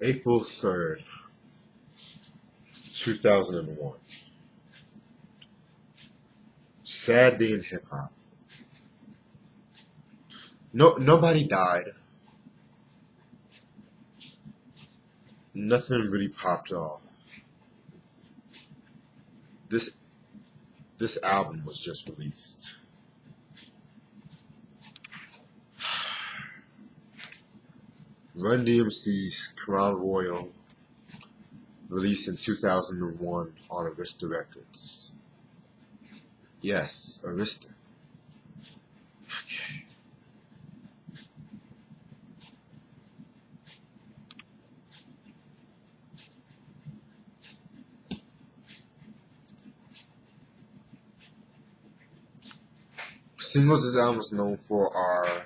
April 3rd, 2001. Sad day in hip hop. Nobody died. Nothing really popped off. This this album was just released. Run DMC's Crown Royal, released in 2001 on Arista Records. Yes, Arista. Okay. Singles this album is known for are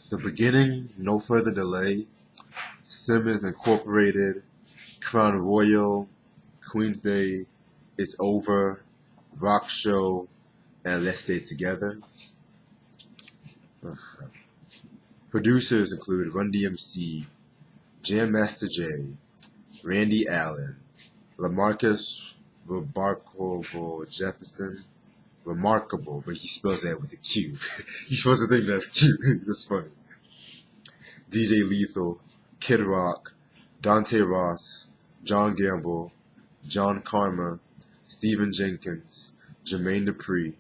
The Beginning, No Further Delay, Simmons Incorporated, Crown Royal, Queen's Day, It's Over, Rock Show, and Let's Stay Together. Producers include Run DMC, Jam Master Jay, Randy Allen, LaMarcus Remarkable Jefferson. Remarkable, but he spells that with a Q. He's supposed to think that's cute. That's funny. DJ Lethal, Kid Rock, Dante Ross, John Gamble, John Karma, Stephen Jenkins, Jermaine Dupri.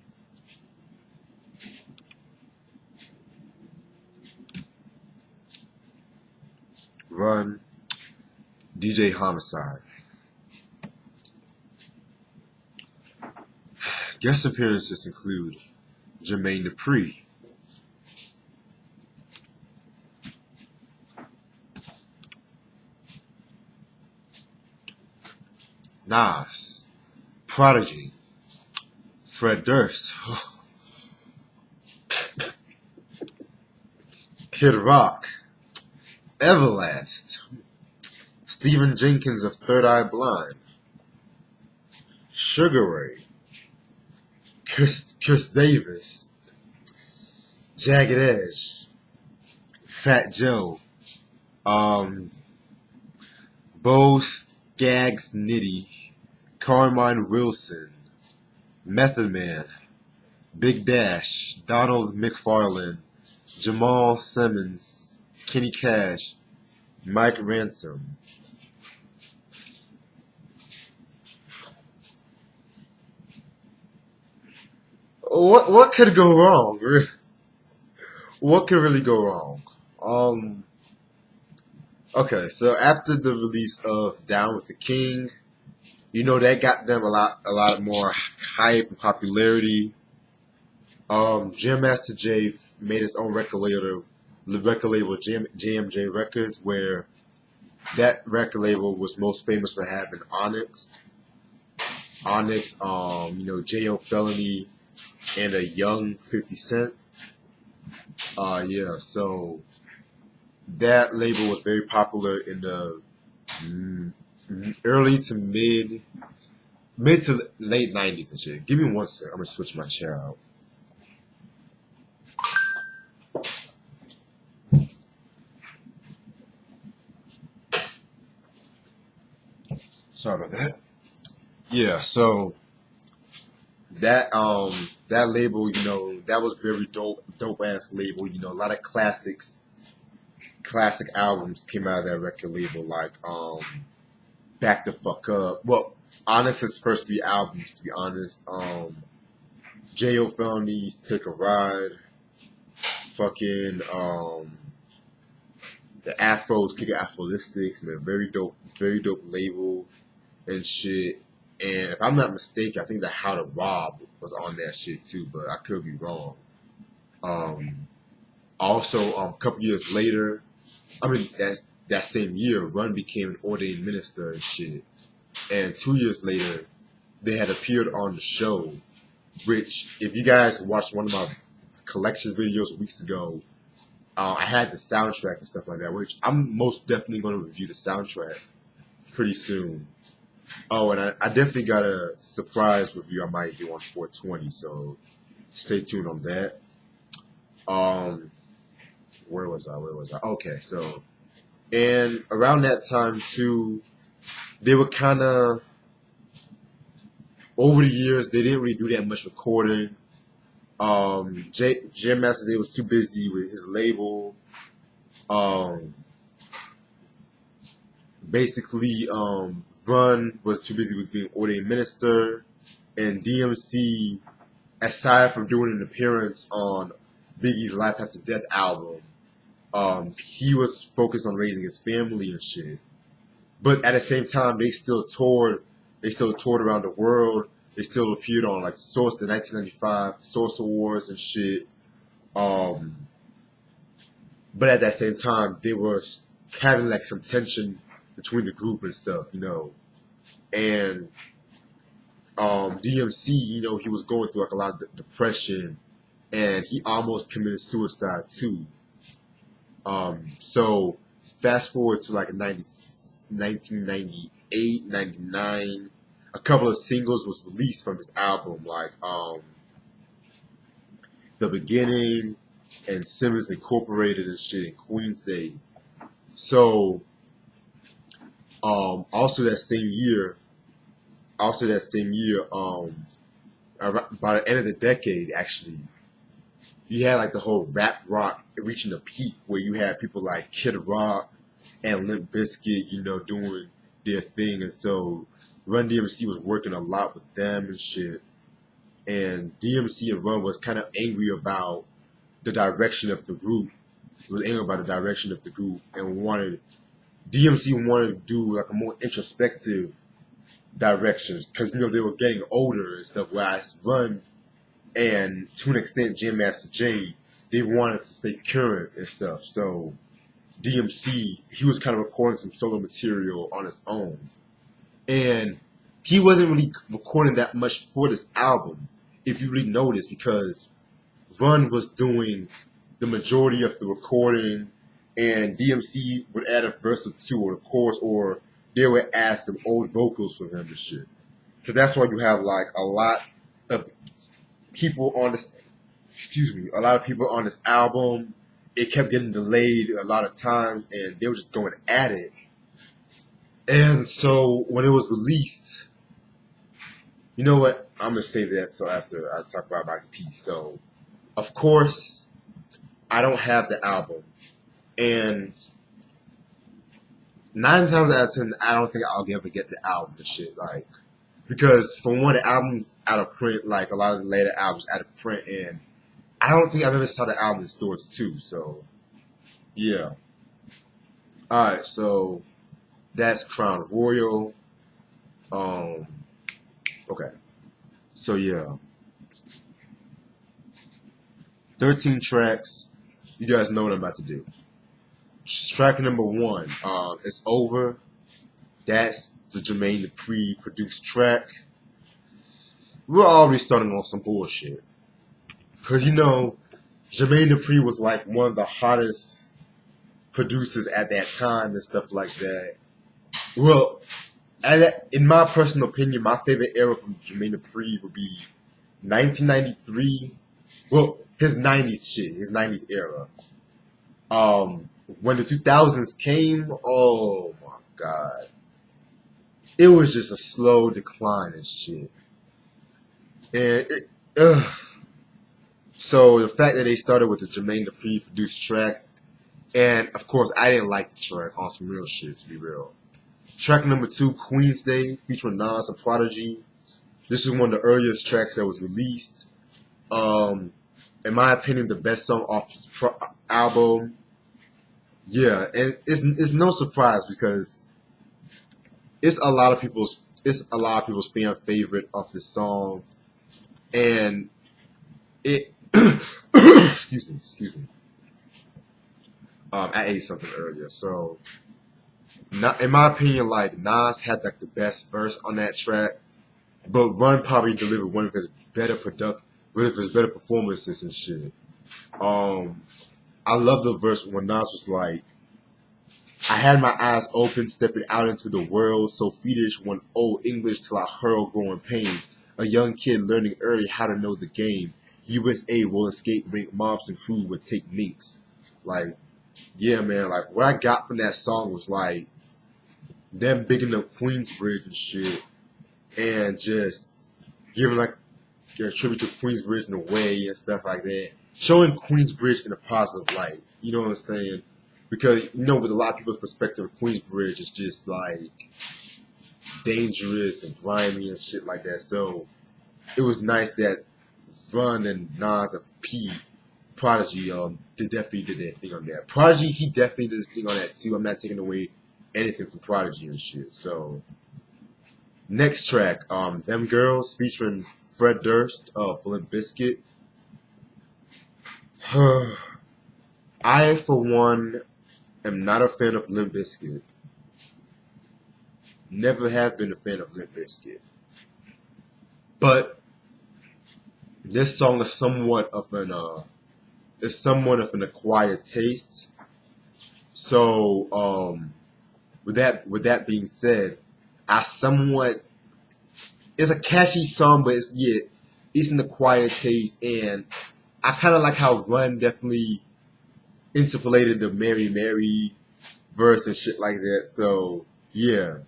Run, DJ Homicide. Guest appearances include Jermaine Dupri, Nas, Prodigy, Fred Durst, Kid Rock, Everlast, Stephen Jenkins of Third Eye Blind, Sugar Ray, Chris Davis, Jagged Edge, Fat Joe, Bo Skaggs Nitty, Carmine Wilson, Method Man, Big Dash, Donald McFarlane, Jamal Simmons, Kenny Cash, Mike Ransom. What could go wrong? What could really go wrong? Okay, so after the release of Down with the King, that got them a lot more hype and popularity. Jam Master Jay made his own record label, JMJ Records, where that record label was most famous for having Onyx, J.O. Felony, and a young 50 Cent. So that label was very popular in the early to mid to late 90s and shit. Give me one sec. I'm gonna switch my chair out. Sorry about that. Yeah, so that label, that was very dope ass label. A lot of classic albums came out of that record label, like Back the Fuck Up. Well, Onyx's first 3 albums, to be honest. J.O. Felony's Take a Ride, fucking the Afros, Kick Afrolistics, man, very dope label and shit. And if I'm not mistaken, I think the How to Rob was on that shit too, but I could be wrong. Also, a couple years later, that same year, Run became an ordained minister and shit. And 2 years later, they had appeared on the show, which, if you guys watched one of my collection videos weeks ago, I had the soundtrack and stuff like that, which I'm most definitely going to review the soundtrack pretty soon. Oh, and I definitely got a surprise review I might do on 420, so stay tuned on that. Where was I? Where was I? Okay, so and around that time too, they were kind of over the years they didn't really do that much recording. Jam Master Jay was too busy with his label. Um, basically, Run was too busy with being ordained minister, and D.M.C. aside from doing an appearance on Biggie's Life After Death album, he was focused on raising his family and shit. But at the same time, they still toured. They still toured around the world. They still appeared on like Source, the 1995 Source Awards and shit. Um, but at that same time, they were having like some tension between the group and stuff, you know. And D.M.C, you know, he was going through like a lot of depression, and he almost committed suicide too. So fast forward to like 1998, 99, a couple of singles was released from his album, like The Beginning and Simmons Incorporated and shit, and Queen's Day. So also that same year, by the end of the decade, actually, you had like the whole rap rock reaching a peak where you had people like Kid Rock and Limp Bizkit, you know, doing their thing, and so Run DMC was working a lot with them and shit. And DMC and Run was kind of angry about the direction of the group. Was angry about the direction of the group and DMC wanted to do like a more introspective direction because you know they were getting older and stuff. Whereas Run and to an extent Jam Master Jay, they wanted to stay current and stuff. So DMC, he was kind of recording some solo material on his own. And he wasn't really recording that much for this album, if you really notice, because Run was doing the majority of the recording, and DMC would add a verse or two or a chorus, or they would add some old vocals from him and shit. So that's why you have like a lot of people on this, a lot of people on this album. It kept getting delayed a lot of times, and they were just going at it. And so when it was released, you know what? I'm gonna save that till after I talk about my piece. So, of course, I don't have the album, and 9 times out of 10, I don't think I'll ever get the album and shit. Like, because for one, the album's out of print. Like a lot of the later albums out of print, and I don't think I've ever saw the album in stores too. So, yeah. All right, so that's Crown Royal. Okay. So yeah, 13 tracks. You guys know what I'm about to do. Track number 1, It's Over. That's the Jermaine Dupri produced track. We're already starting on some bullshit. Cause you know, Jermaine Dupri was like one of the hottest producers at that time and stuff like that. Well, in my personal opinion, my favorite era from Jermaine Dupri would be 1993. Well, his 90s shit, his 90s era. When the 2000s came, oh my god. It was just a slow decline and shit. And so the fact that they started with the Jermaine Dupri produced track, and of course I didn't like the track on some real shit, to be real. Track number 2, Queen's Day, featuring Nas and Prodigy. This is one of the earliest tracks that was released. In my opinion, the best song off this album. Yeah, and it's no surprise because it's a lot of people's fan favorite of this song, and it excuse me. I ate something earlier, so in my opinion, like Nas had like the best verse on that track, but Run probably delivered one of his better performances and shit. I love the verse when Nas was like, I had my eyes open, stepping out into the world, so fiendish when old English till I hurl growing pains. A young kid learning early how to know the game. USA will escape rank mobs and crew would take minks. Like, yeah, man, like what I got from that song was like them bigging up Queensbridge and shit, and just giving like a tribute to Queensbridge in a way and stuff like that, showing Queensbridge in a positive light. You know what I'm saying? Because with a lot of people's perspective, Queensbridge is just like dangerous and grimy and shit like that. So it was nice that Run and Nas and P Prodigy they definitely did their thing on that. Prodigy, he definitely did his thing on that too. I'm not taking away anything from Prodigy and shit. So next track, Them Girls featuring Fred Durst of Limp Bizkit. I, for one, am not a fan of Limp Bizkit. Never have been a fan of Limp Bizkit. But this song is somewhat of an acquired taste. So, with that being said, it's a catchy song, but it's an acquired taste, and I kind of like how Run definitely interpolated the Mary Mary verse and shit like that. So yeah.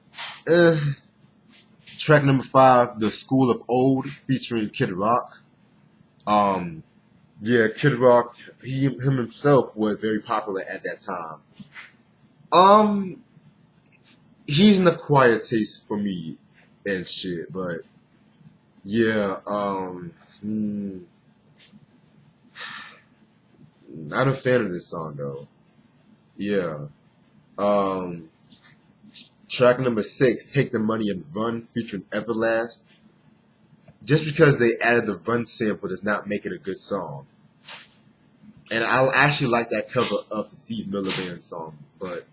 Track number 5, The School of Old, featuring Kid Rock. Kid Rock, him himself was very popular at that time. He's an acquired taste for me and shit, but yeah, not a fan of this song though. Yeah. Track number 6, Take the Money and Run, featuring Everlast. Just because they added the Run sample does not make it a good song. And I actually like that cover of the Steve Miller Band song. But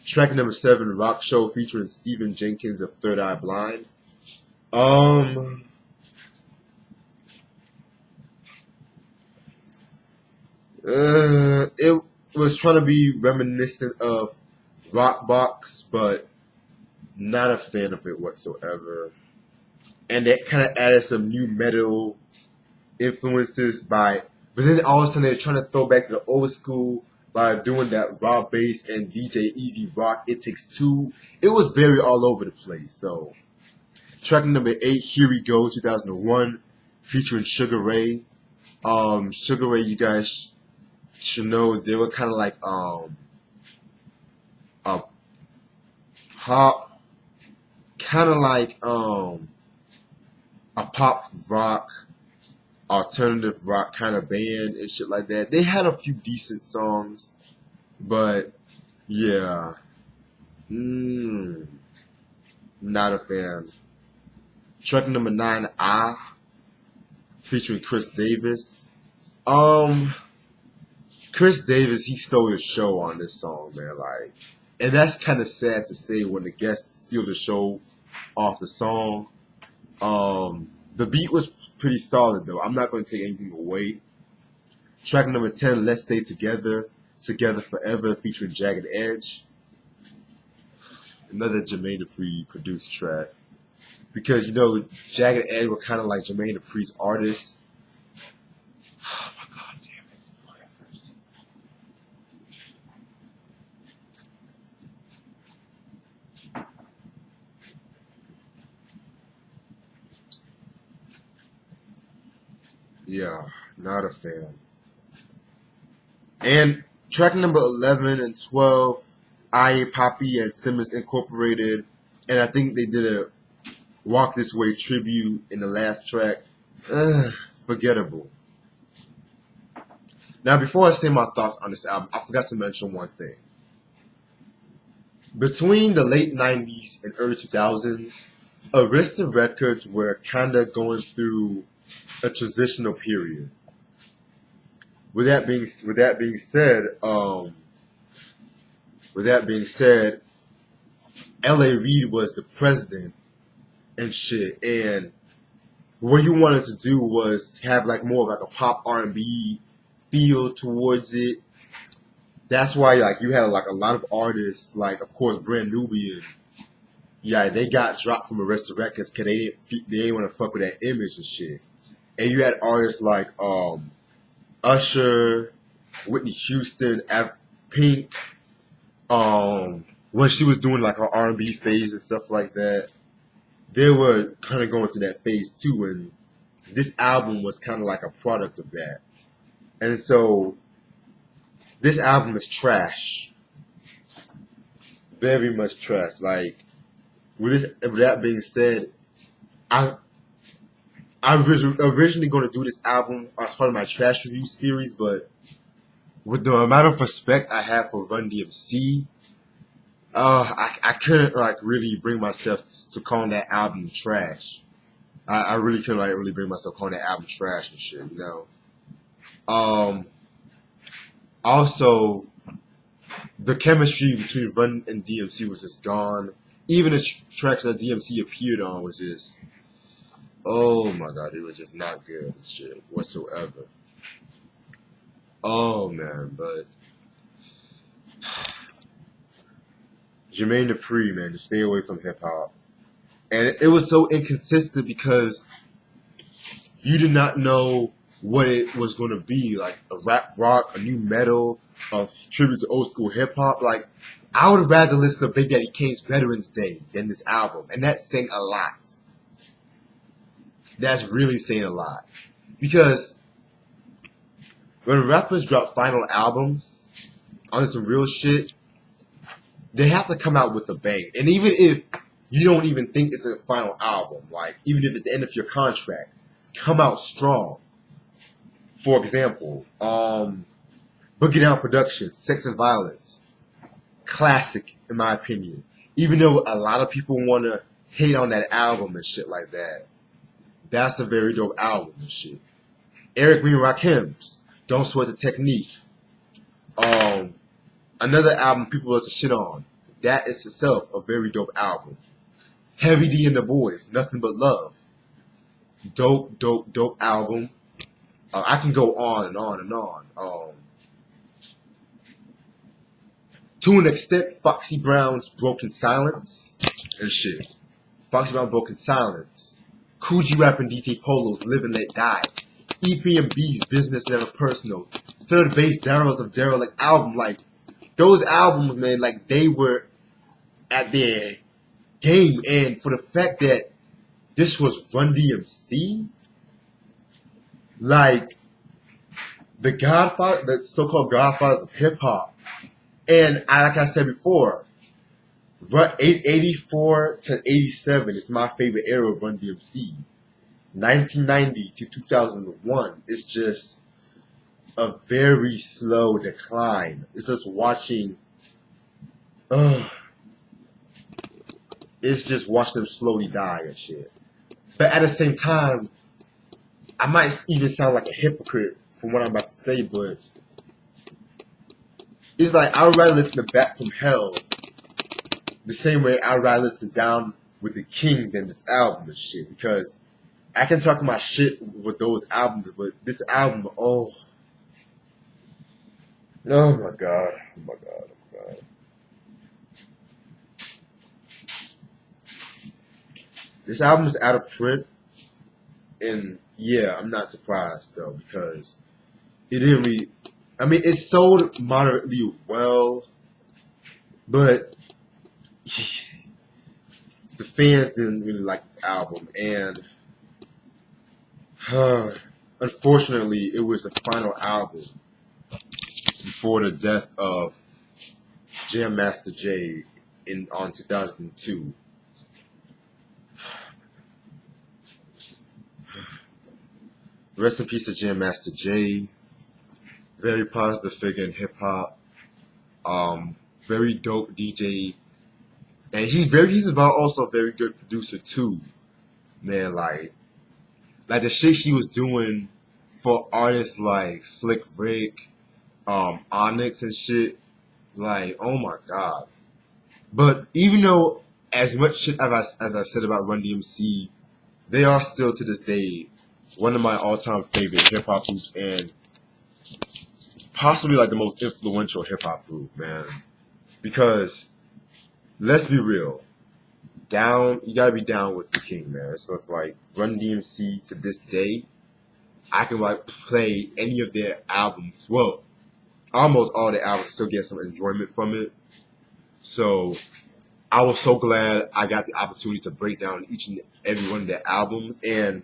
track number 7, Rock Show, featuring Stephen Jenkins of Third Eye Blind. It was trying to be reminiscent of Rock Box, but not a fan of it whatsoever. And that kind of added some new metal influences but then all of a sudden they're trying to throw back to the old school by doing that raw bass and DJ Easy Rock, It Takes Two. It was very all over the place. So track number 8, Here We Go, 2001, featuring Sugar Ray. Sugar Ray, you guys should know, they were kind of like a pop, kind of like a pop rock, alternative rock kind of band and shit like that. They had a few decent songs, but yeah, not a fan. Track number 9, featuring Chris Davis. Chris Davis, he stole the show on this song, man. Like, and that's kind of sad to say when the guests steal the show off the song. The beat was pretty solid though. I'm not going to take anything away. Track number 10, Let's Stay Together, Together Forever, featuring Jagged Edge. Another Jermaine Dupri produced track. Because, Jagged Edge were kind of like Jermaine Dupri's artists. Oh my god, damn it. Yeah, not a fan. And track number 11 and 12, I Poppy and Simmons Incorporated. And I think they did a Walk This Way tribute in the last track. Forgettable. Now, before I say my thoughts on this album, I forgot to mention one thing. Between the late 90s and early 2000s, Arista Records were kind of going through a transitional period. With that being said, L.A. Reid was the president and shit, and what he wanted to do was have like more of like a pop R&B feel towards it. That's why like you had like a lot of artists, like of course Brand Nubian. Yeah, they got dropped from Arista Records because they didn't want to fuck with that image and shit. And you had artists like Usher, Whitney Houston, Pink, when she was doing like her R&B phase and stuff like that, they were kind of going through that phase too, and this album was kind of like a product of that. And so this album is trash, very much trash. Like with that being said, I I was originally going to do this album as part of my trash review series, but with the amount of respect I have for Run DMC, I couldn't like really bring myself to calling that album trash. I really couldn't like really bring myself calling that album trash and shit, you know. Um, Also, the chemistry between Run and DMC was just gone. Even the tracks that DMC appeared on was just, oh my god, it was just not good shit whatsoever. Oh man, but Jermaine Dupri, man, just stay away from hip hop. And it was so inconsistent because you did not know what it was going to be, like a rap rock, a new metal, a tribute to old school hip hop. Like, I would rather listen to Big Daddy Kane's Veterans Day than this album, and that's saying a lot. That's really saying a lot. Because when rappers drop final albums on some real shit, they have to come out with a bang. And even if you don't even think it's a final album, like, even if it's the end of your contract, come out strong. For example, Boogie Down Productions, Sex and Violence, classic in my opinion. Even though a lot of people want to hate on that album and shit like that, that's a very dope album and shit. Eric B. and Rakim's Don't Sweat the Technique. Another album people love to shit on. That is itself a very dope album. Heavy D and the Boys, Nothing But Love. Dope, dope, dope album. I can go on and on and on. To an extent, Foxy Brown's Broken Silence and shit. Foxy Brown Broken Silence. Coogee Rap and DJ Polo's Live and Let Die. EPMB's Business Never Personal. Third Base Daryl's of Daryl, like album, like those albums, man, like they were at their game, and for the fact that this was Run DMC, like the Godfather, the so-called Godfathers of hip hop, and like I said before, 84 to 87 is my favorite era of Run DMC. 1990 to 2001 is just a very slow decline. It's just watching. It's just watching them slowly die and shit. But at the same time, I might even sound like a hypocrite from what I'm about to say, but it's like I would rather listen to Back from Hell the same way I would rather listen to Down with the King than this album and shit. Because I can talk my shit with those albums, but this album, oh my god, oh my god, oh my god. This album is out of print, and yeah, I'm not surprised though, because it didn't really, I mean, it sold moderately well, but the fans didn't really like this album, and unfortunately, it was the final album before the death of Jam Master Jay on 2002. Rest in peace to Jam Master Jay. Very positive figure in hip hop. Very dope DJ, and he's about also a very good producer too. Man, like the shit he was doing for artists like Slick Rick, Onyx and shit. Like, oh my god. But even though as much shit as I said about Run DMC, they are still to this day one of my all-time favorite hip-hop groups, and possibly like the most influential hip-hop group, man. Because, let's be real, you gotta be down with the King, man. So it's like, Run DMC to this day, I can like play any of their albums. Well, almost all the albums still get some enjoyment from it. So I was so glad I got the opportunity to break down each and every one of the albums. And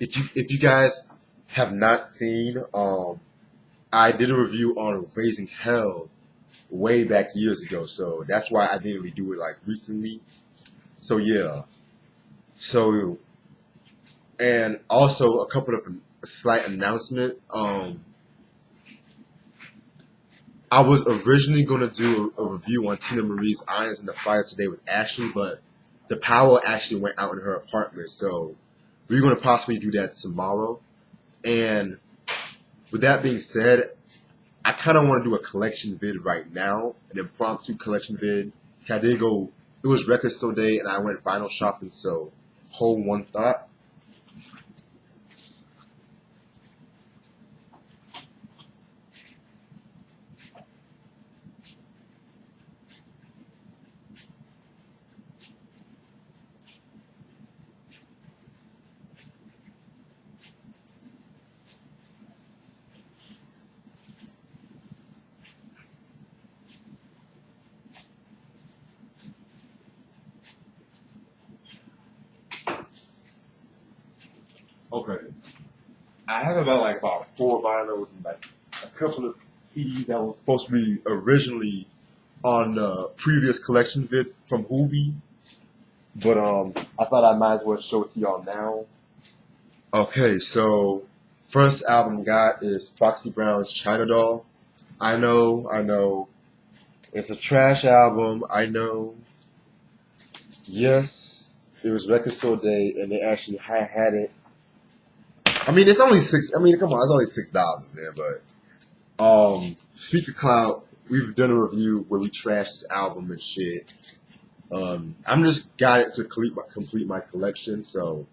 if you guys have not seen, I did a review on Raising Hell way back years ago. So that's why I didn't really do it like recently. So yeah. So and also a couple of a slight announcement. I was originally gonna do a review on Tina Marie's Irons in the Fire today with Ashley, but the power actually went out in her apartment, so we're gonna possibly do that tomorrow. And with that being said, I kind of want to do a collection vid right now, an impromptu collection vid. I did go. It was Record Store Day, and I went vinyl shopping, so hold one thought. Okay. I have about four vinyls and like a couple of CDs that were supposed to be originally on the previous collection vid from Hoovie, but I thought I might as well show it to y'all now. Okay, so first album got is Foxy Brown's China Doll. I know, it's a trash album. I know. Yes, it was Record Store Day, and they actually had it. I mean, it's only six. I mean, come on, it's only $6, man. But Speaker Cloud, we've done a review where we trashed this album and shit. I'm just got it to complete my collection. So,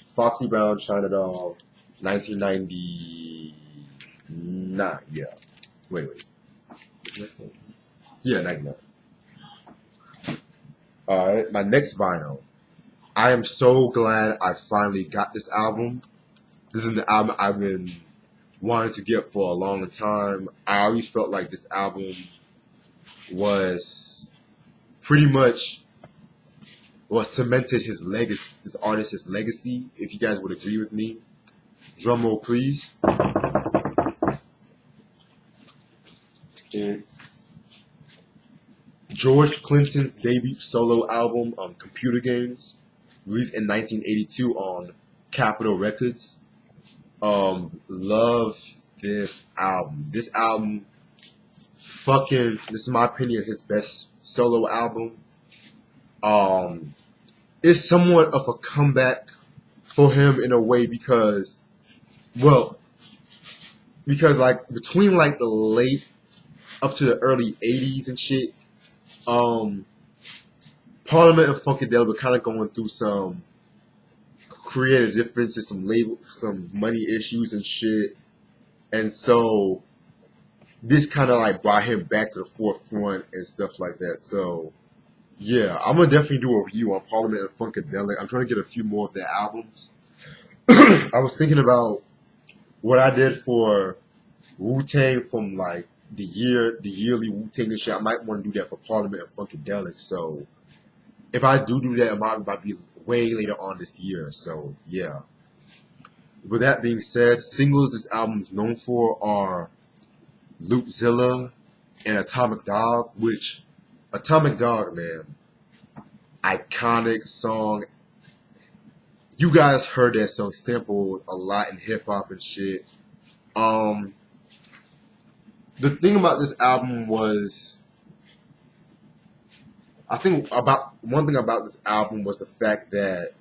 Foxy Brown, China Doll, 1999. Yeah. Wait. Yeah, 99. All right, my next vinyl. I am so glad I finally got this album. This is an album I've been wanting to get for a long time. I always felt like this album was pretty much what cemented his legacy, this artist's legacy. If you guys would agree with me, drum roll, please. It's George Clinton's debut solo album, Computer Games, released in 1982 on Capitol Records. Love this album. This album, this is my opinion, his best solo album. It's somewhat of a comeback for him in a way because like between like the late up to the early 80s and shit, Parliament and Funkadelic were kind of going through some creative differences, some money issues and shit, and so this kind of like brought him back to the forefront and stuff like that. So yeah, I'm gonna definitely do a review on Parliament and Funkadelic. I'm trying to get a few more of their albums. I was thinking about what I did for Wu-Tang from like the yearly Wu-Tang and shit. I might want to do that for Parliament and Funkadelic. So if I do that, it might be way later on this year. So yeah. With that being said, singles this album is known for are Loopzilla and Atomic Dog, which Atomic Dog, man, iconic song. You guys heard that song sampled a lot in hip hop and shit. The thing about this album was, I think about one thing about this album was the fact that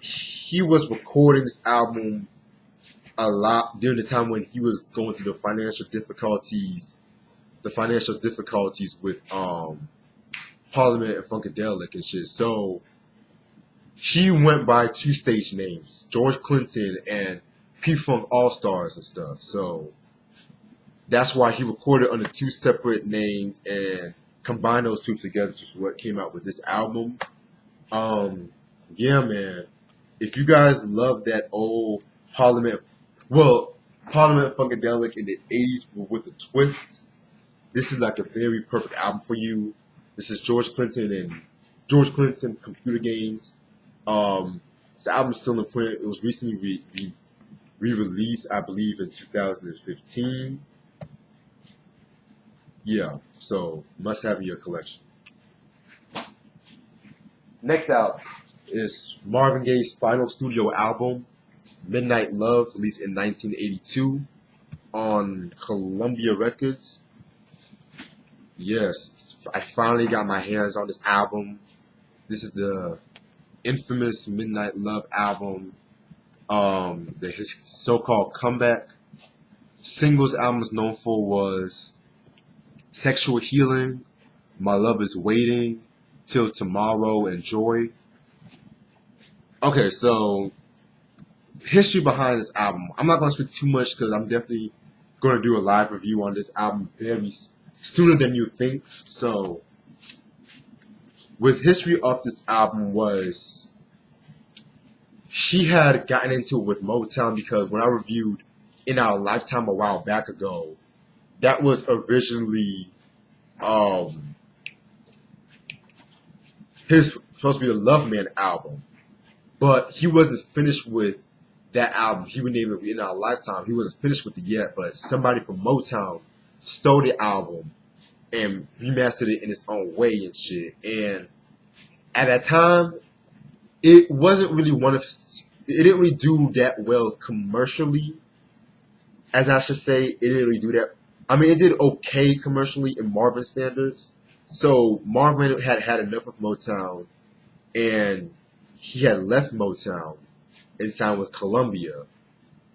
he was recording this album a lot during the time when he was going through the financial difficulties with Parliament and Funkadelic and shit. So he went by two stage names, George Clinton and P-Funk All-Stars and stuff. So that's why he recorded under two separate names and combined those two together, which is what came out with this album. Yeah, man. If you guys love that old Parliament Funkadelic in the 80s with the twists, this is like a very perfect album for you. This is George Clinton and George Clinton Computer Games. This album's still in print. It was recently re-released, I believe, in 2015. Yeah, so must have in your collection. Next out is Marvin Gaye's final studio album, Midnight Love, released in 1982 on Columbia Records. Yes, I finally got my hands on this album. This is the infamous Midnight Love album, his so-called comeback. Singles album is known for was Sexual Healing, My Love Is Waiting, Till Tomorrow, and Joy. Okay, so history behind this album. I'm not going to speak too much because I'm definitely going to do a live review on this album very sooner than you think. So, with history of this album was he had gotten into it with Motown because when I reviewed In Our Lifetime a while back ago, that was originally his supposed to be the Love Man album, but he wasn't finished with that album. He renamed it In Our Lifetime. He wasn't finished with it yet, but somebody from Motown stole the album and remastered it in its own way and shit. And at that time, it wasn't really it didn't really do that well commercially, as I should say. It didn't really do that. I mean, it did okay commercially in Marvin standards. So Marvin had enough of Motown, and he had left Motown and signed with Columbia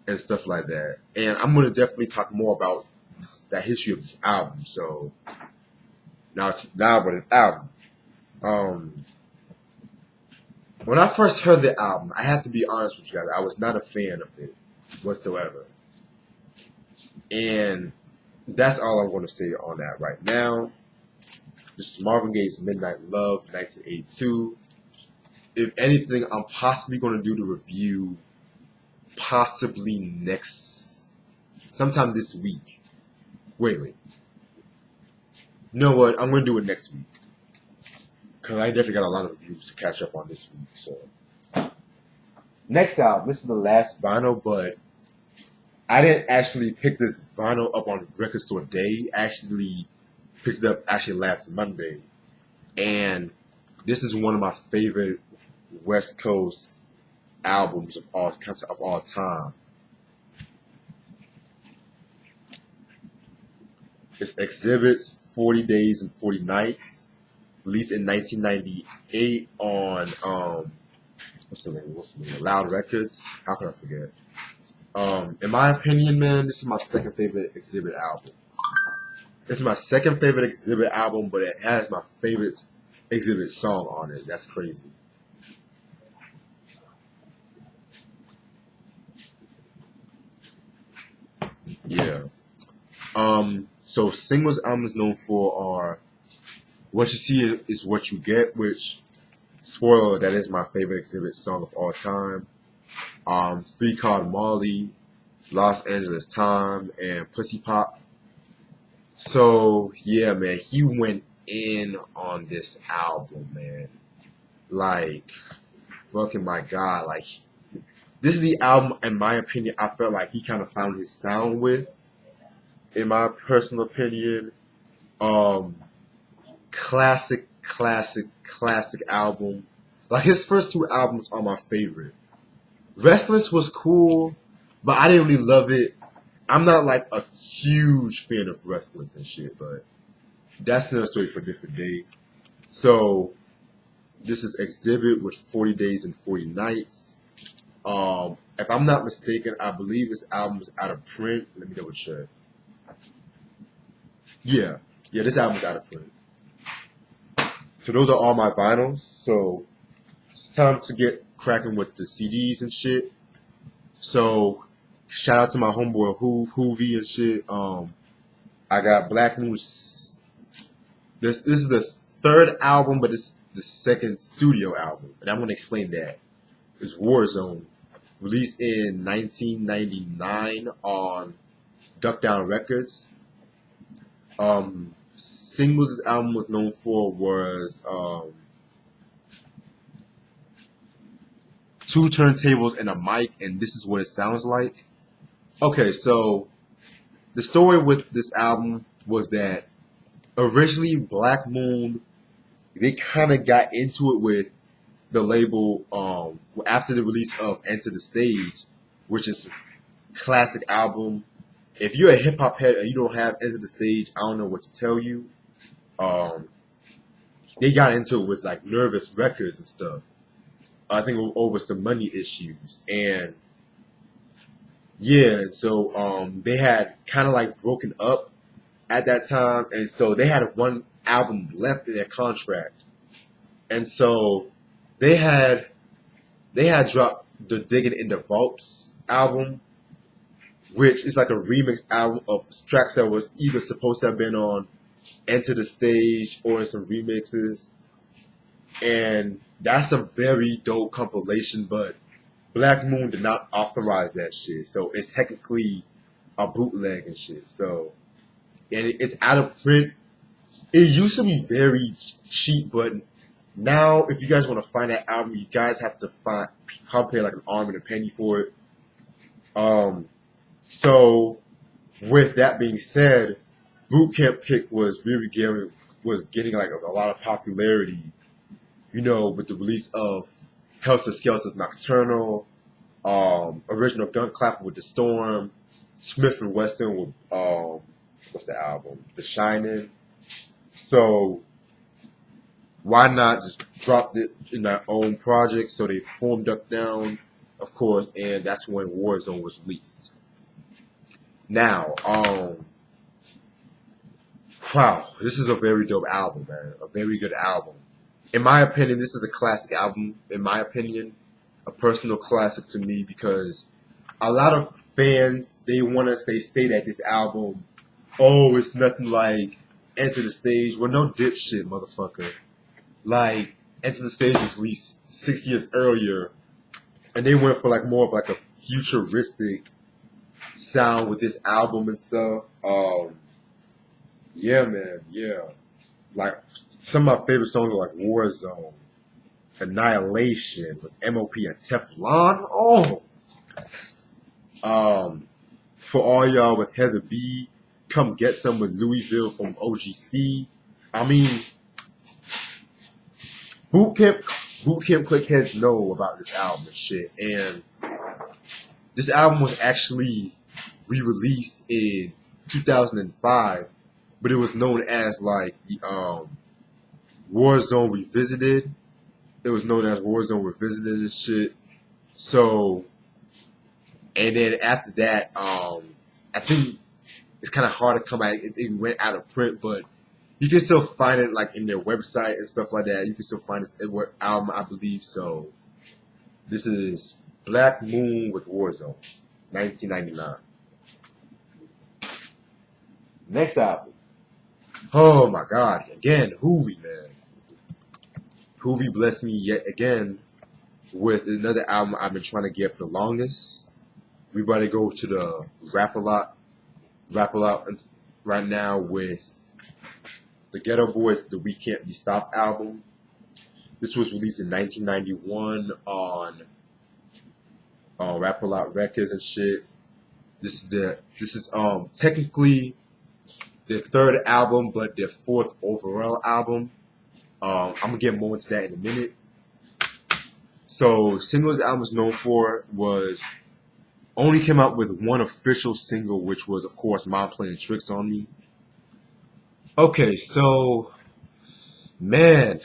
and stuff like that. And I'm going to definitely talk more about the history of this album. So now about this album. When I first heard the album, I have to be honest with you guys, I was not a fan of it whatsoever. And that's all I'm going to say on that right now. This is Marvin Gaye's Midnight Love, 1982. If anything, I'm possibly going to do the review possibly sometime this week. Wait. You know what? I'm going to do it next week. Because I definitely got a lot of reviews to catch up on this week. So, next album, this is the last vinyl, but I didn't actually pick this vinyl up on Record Store Day. I actually picked it up last Monday. And this is one of my favorite West Coast albums of all time. It's Exhibit's 40 Days and 40 Nights, released in 1998 on what's the name? Loud Records. How can I forget? In my opinion, man, this is my second favorite Exhibit album. It's my second favorite Exhibit album, but it has my favorite Exhibit song on it. That's crazy. Yeah. So singles albums known for are What You See Is What You Get, which, spoiler, that is my favorite Exhibit song of all time. Free Card Molly, Los Angeles Time, and Pussy Pop. So yeah, man, he went in on this album, man. Like, fucking my God, like, this is the album, in my opinion, I felt like he kind of found his sound with. In my personal opinion, classic album. Like, his first two albums are my favorite. Restless was cool, but I didn't really love it. I'm not like a huge fan of Restless and shit, but that's another story for a different day. So, this is Exhibit with 40 Days and 40 Nights. If I'm not mistaken, I believe this album is out of print. Let me double check. Yeah, this album is out of print. So those are all my vinyls. So it's time to get cracking with the CDs and shit. So shout out to my homeboy Hoovy and shit. I got Black Moon. This is the third album, but it's the second studio album, and I'm gonna explain that. It's Warzone, released in 1999 on Duck Down Records. Singles this album was known for was two turntables and a mic, and this is what it sounds like. Okay, so the story with this album was that originally Black Moon, they kind of got into it with the label after the release of Enter the Stage, which is a classic album. If you're a hip hop head and you don't have Enter the Stage, I don't know what to tell you. They got into it with like Nervous Records and stuff. I think over some money issues, and yeah, so they had kind of like broken up at that time, and so they had one album left in their contract, and so they had dropped the Digging in the Vaults album, which is like a remix album of tracks that was either supposed to have been on Enter the Stage or in some remixes, and that's a very dope compilation, but Black Moon did not authorize that shit, so it's technically a bootleg and shit. So, and it's out of print. It used to be very cheap, but now if you guys want to find that album, you guys have to pay like an arm and a penny for it. So with that being said, Boot Camp Kick was getting like a lot of popularity, you know, with the release of Helter Skelter's Nocturnal, original Gun Clapper with The Storm, Smith and Wesson with what's the album? The Shining. So why not just drop it in their own project? So they formed Up Down, of course, and that's when Warzone was released. Now, wow, this is a very dope album, man. A very good album. In my opinion, this is a classic album. In my opinion, a personal classic to me, because a lot of fans, they say that this album, oh, it's nothing like Enter the Stage. Well, no dipshit, motherfucker. Like, Enter the Stage was released 6 years earlier, and they went for like more of like a futuristic sound with this album and stuff. Yeah, man, yeah. Like, some of my favorite songs are like Warzone, Annihilation with MOP and Teflon. Oh, for all y'all with Heather B, Come Get Some with Louisville from OGC. I mean, Boot Camp Clickheads know about this album and shit. And this album was actually re-released in 2005, but it was known as like Warzone Revisited. It was known as Warzone Revisited and shit. So, and then after that, I think it's kind of hard to come out. It went out of print, but you can still find it like in their website and stuff like that. You can still find this album, I believe. So, this is Black Moon with Warzone, 1999. Next album. Oh my God! Again, Hoovy, man. Hoovy blessed me yet again with another album I've been trying to get for the longest. We about to go to the Rap a Lot right now with the Ghetto Boys, the We Can't Be Stopped album. This was released in 1991 on Rap a Lot Records and shit. This is technically their third album, but their fourth overall album. I'm gonna get more into that in a minute. So, singles the album is known for was only came out with one official single, which was, of course, Mom Playing Tricks on Me. Okay, so, man,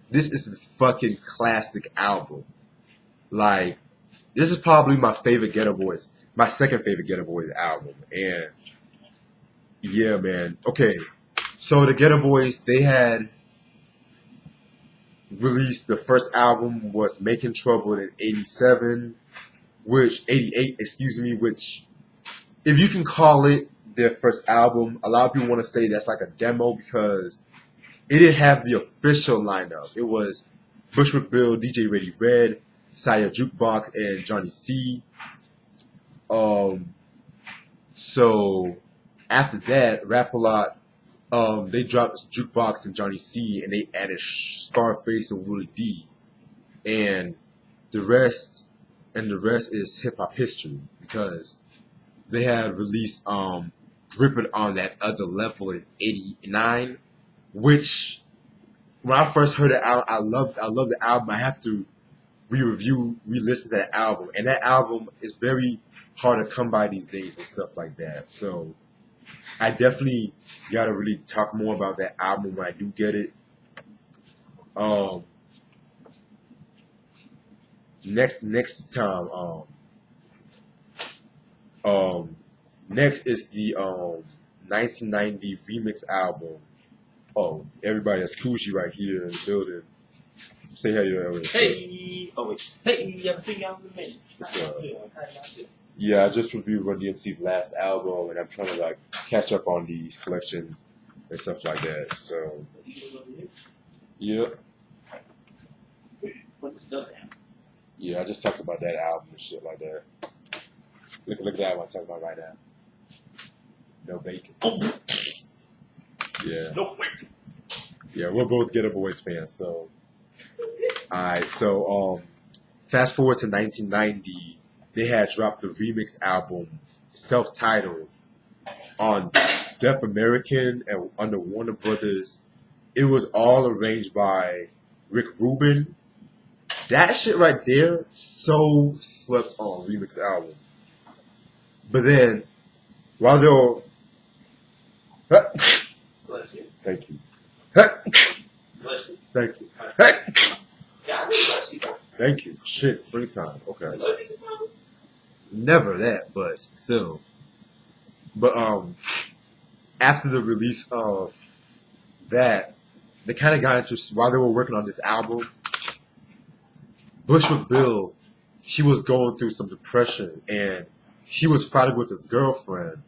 this is a fucking classic album. Like, this is probably my favorite Ghetto Boys, my second favorite Ghetto Boys album. And, yeah, man. Okay, so the Ghetto Boys, they had released, the first album was Making Trouble in 88, which, if you can call it their first album, a lot of people want to say that's like a demo because it didn't have the official lineup. It was Bushwick Bill, DJ Ready Red, Saya Jukebox, and Johnny C. So after that, Rap a Lot they dropped Jukebox and Johnny C, and they added Scarface and Willie D, and the rest, is hip hop history because they had released Grip It on that other level in '89, which when I first heard it out, I loved the album. I have to re-listen to that album, and that album is very hard to come by these days and stuff like that. So I definitely gotta really talk more about that album when I do get it. Um, next time, next is the 1990 remix album. Oh, everybody, that's Coochie right here in the building. Say hey to everyone. Hey! Oh wait. Hey, you haven't seen y'all in a minute. Yeah, I just reviewed Run DMC's last album, and I'm trying to like catch up on these collection and stuff like that. So, yeah. What's done? Yeah, I just talked about that album and shit like that. Look at that one I'm talking about right now. No bacon. Yeah. No bacon. Yeah, we're both Get Up Boys fans, so. Alright, so fast forward to 1990, they had dropped the remix album, self-titled, on Deaf American and under Warner Brothers. It was all arranged by Rick Rubin. That shit right there, so slept on remix album. But then, while they were... Bless you. Thank you. Bless you. Thank you. Yeah, I really bless you. Thank you. Shit, springtime. Okay. Bless you, son. Never that, but still. But after the release of that, they kind of got into, while they were working on this album, Bushwick Bill, he was going through some depression, and he was fighting with his girlfriend.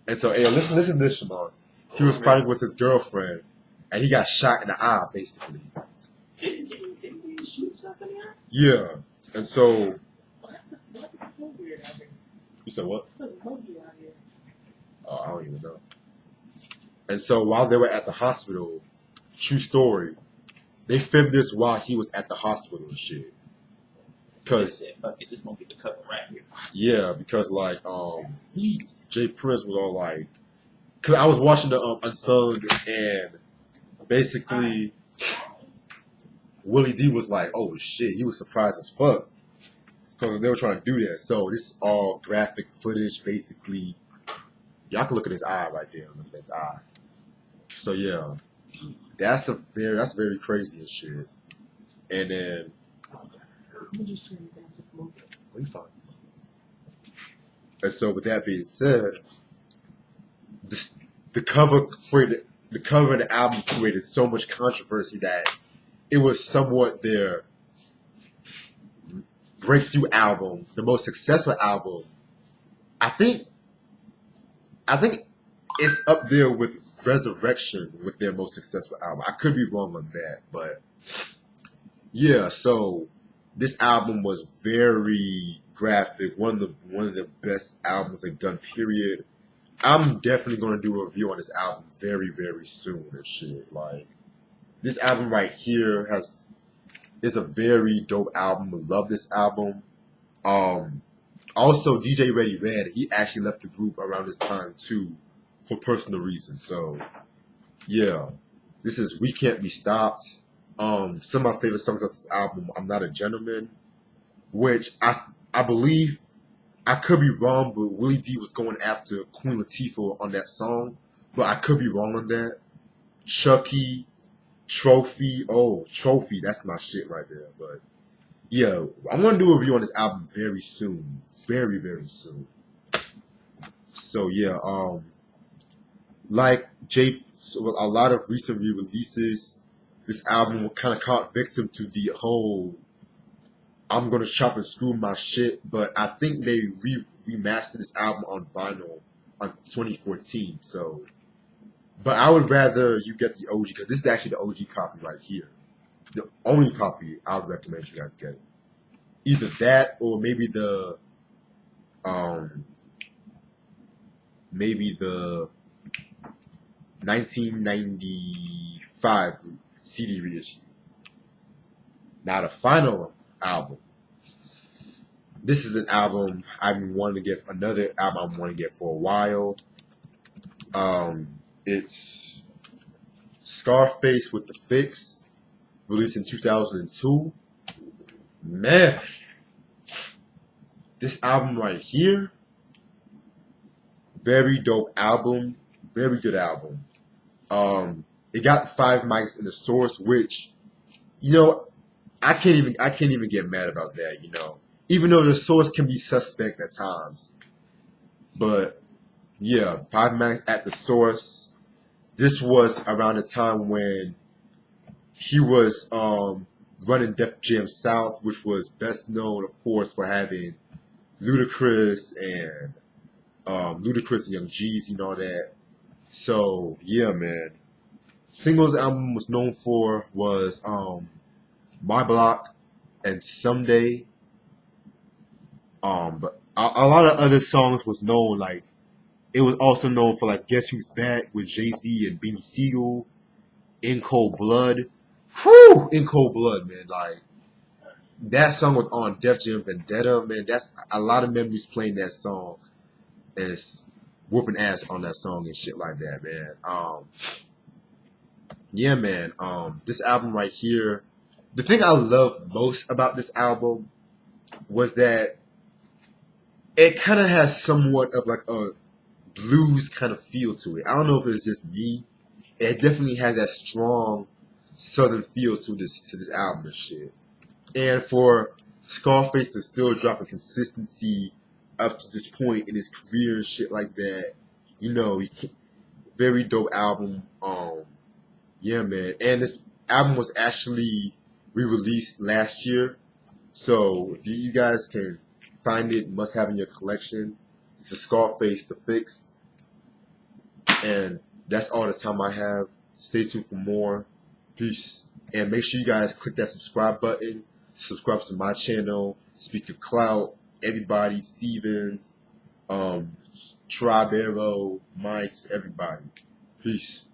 And so, hey, listen to this, Shamar. He was fighting with his girlfriend, and he got shot in the eye, basically. Didn't he shoot something out? Yeah. And so... What's this movie out here? You said what? What's this movie out here? Oh, I don't even know. And so while they were at the hospital, true story, they filmed this while he was at the hospital and shit. Cause said, fuck it, this gonna get the cover right here. yeah, because like Jay Prince was all like, cause I was watching the Unsung, and basically Willie D was like, oh shit, he was surprised as fuck because they were trying to do that. So this is all graphic footage, basically. Y'all can look at his eye right there. Look at his eye. So yeah, that's very crazy and shit. And then, I'm just trying to back this movie. we fine. And so with that being said, the cover of the album created so much controversy that it was somewhat their breakthrough album, the most successful album. I think it's up there with Resurrection with their most successful album. I could be wrong on that, but yeah. So this album was very graphic. One of the best albums they've done. Period. I'm definitely gonna do a review on this album very, very soon and shit. Like this album right here is a very dope album. I love this album. Also, DJ Ready Red, he actually left the group around this time too, for personal reasons. So, yeah, this is We Can't Be Stopped. Some of my favorite songs of this album, I'm Not a Gentleman, which I believe, I could be wrong, but Willie D was going after Queen Latifah on that song, but I could be wrong on that. Chucky, Trophy, Trophy, that's my shit right there. But yeah, I'm gonna do a review on this album very soon, very, very soon. So yeah, like a lot of recent re-releases, this album kind of caught victim to the whole I'm gonna chop and screw my shit, but I think they remastered this album on vinyl on 2014. So, but I would rather you get the OG because this is actually the OG copy right here. The only copy I would recommend you guys get. Either that or maybe the 1995 CD reissue. Now the final album. This is an album I've been wanting to get. Another album I want to get for a while. It's Scarface with the Fix, released in 2002. Man, this album right here, very dope album, very good album. It got 5 mics in the source, which, you know, I can't even get mad about that, you know. Even though the source can be suspect at times. But yeah, 5 mics at the source. This was around the time when he was running Def Jam South, which was best known, of course, for having Ludacris and Young Jeezy and all that. So yeah, man. Singles album was known for was My Block and Someday. But a lot of other songs was known, like it was also known for like Guess Who's Back with Jay-Z and Beanie Siegel, In Cold Blood. Whew! In Cold Blood, man. Like that song was on Def Jam Vendetta, man. That's a lot of memories playing that song and it's whooping ass on that song and shit like that, man. Yeah, man. This album right here, the thing I love most about this album was that it kind of has somewhat of like a blues kind of feel to it. I don't know if it's just me. It definitely has that strong southern feel to this album and shit. And for Scarface to still drop a consistency up to this point in his career and shit like that, you know, very dope album. Yeah, man. And this album was actually re-released last year. So if you guys can find it, must have in your collection. It's a Scarface The Fix. And that's all the time I have. Stay tuned for more. Peace. And make sure you guys click that subscribe button. Subscribe to my channel. Speak of Clout. Everybody. Stevens. Tribe Arrow. Mike's. Everybody. Peace.